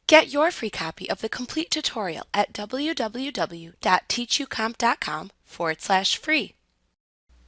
Get your free copy of the complete tutorial at www.teachucomp.com/free.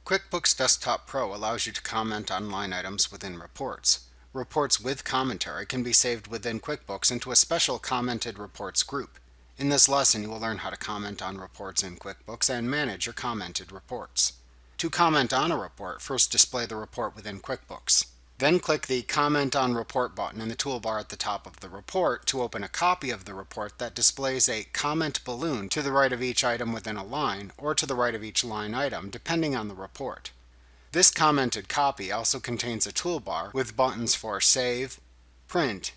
QuickBooks Desktop Pro allows you to comment on line items within reports. Reports with commentary can be saved within QuickBooks into a special commented reports group. In this lesson, you will learn how to comment on reports in QuickBooks and manage your commented reports. To comment on a report, first display the report within QuickBooks. Then click the Comment on Report button in the toolbar at the top of the report to open a copy of the report that displays a comment balloon to the right of each item within a line or to the right of each line item, depending on the report. This commented copy also contains a toolbar with buttons for Save, Print,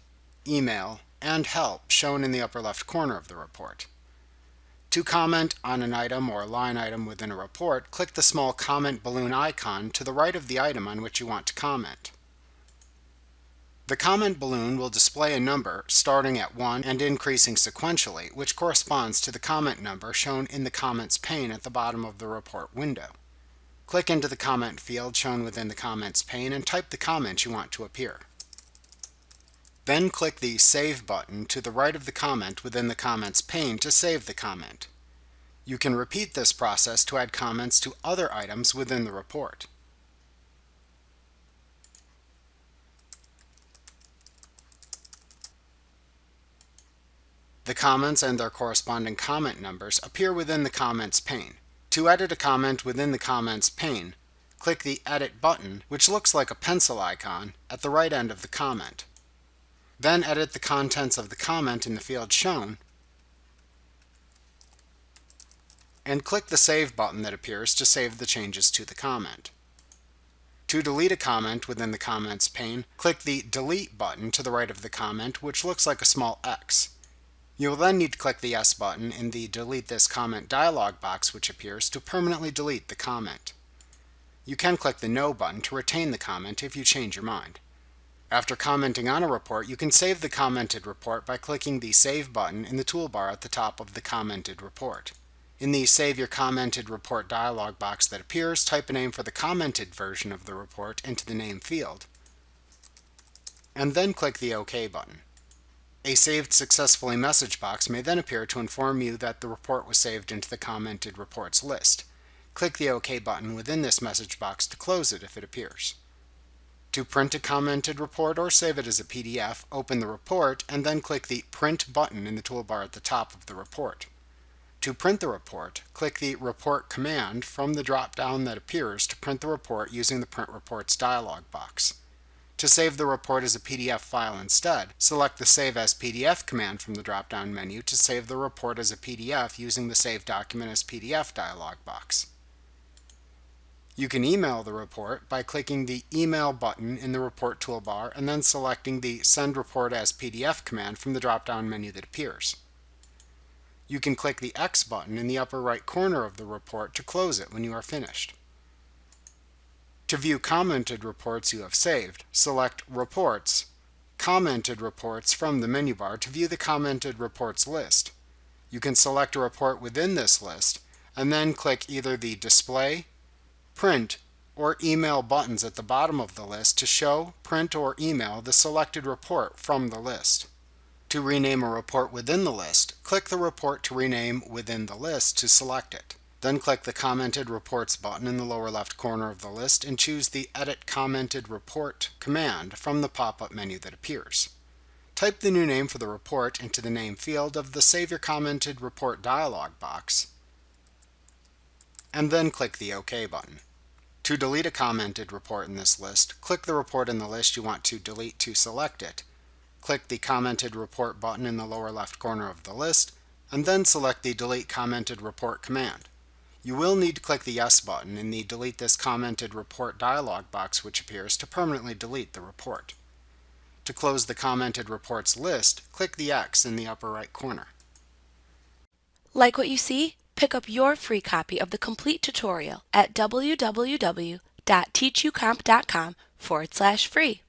Email, and Help shown in the upper left corner of the report. To comment on an item or line item within a report, click the small comment balloon icon to the right of the item on which you want to comment. The comment balloon will display a number starting at 1 and increasing sequentially, which corresponds to the comment number shown in the Comments pane at the bottom of the report window. Click into the comment field shown within the Comments pane and type the comment you want to appear. Then click the Save button to the right of the comment within the Comments pane to save the comment. You can repeat this process to add comments to other items within the report. The comments and their corresponding comment numbers appear within the Comments pane. To edit a comment within the Comments pane, click the Edit button, which looks like a pencil icon, at the right end of the comment. Then edit the contents of the comment in the field shown, and click the Save button that appears to save the changes to the comment. To delete a comment within the Comments pane, click the Delete button to the right of the comment, which looks like a small X. You will then need to click the Yes button in the Delete this comment dialog box which appears to permanently delete the comment. You can click the No button to retain the comment if you change your mind. After commenting on a report, you can save the commented report by clicking the Save button in the toolbar at the top of the commented report. In the Save Your Commented Report dialog box that appears, type a name for the commented version of the report into the name field, and then click the OK button. A Saved Successfully message box may then appear to inform you that the report was saved into the commented reports list. Click the OK button within this message box to close it if it appears. To print a commented report or save it as a PDF, open the report and then click the Print button in the toolbar at the top of the report. To print the report, click the Report command from the drop-down that appears to print the report using the Print Reports dialog box. To save the report as a PDF file instead, select the Save as PDF command from the drop-down menu to save the report as a PDF using the Save Document as PDF dialog box. You can email the report by clicking the Email button in the Report toolbar and then selecting the Send Report as PDF command from the drop-down menu that appears. You can click the X button in the upper right corner of the report to close it when you are finished. To view commented reports you have saved, select Reports, Commented Reports from the menu bar to view the commented reports list. You can select a report within this list and then click either the Display, Print, or Email buttons at the bottom of the list to show, print, or email the selected report from the list. To rename a report within the list, click the report to rename within the list to select it. Then click the Commented Reports button in the lower left corner of the list and choose the Edit Commented Report command from the pop-up menu that appears. Type the new name for the report into the name field of the Save Your Commented Report dialog box, and then click the OK button. To delete a commented report in this list, click the report in the list you want to delete to select it. Click the Commented Report button in the lower left corner of the list, and then select the Delete Commented Report command. You will need to click the Yes button in the Delete this commented report dialog box which appears to permanently delete the report. To close the commented reports list, click the X in the upper right corner. Like what you see? Pick up your free copy of the complete tutorial at www.teachucomp.com/free.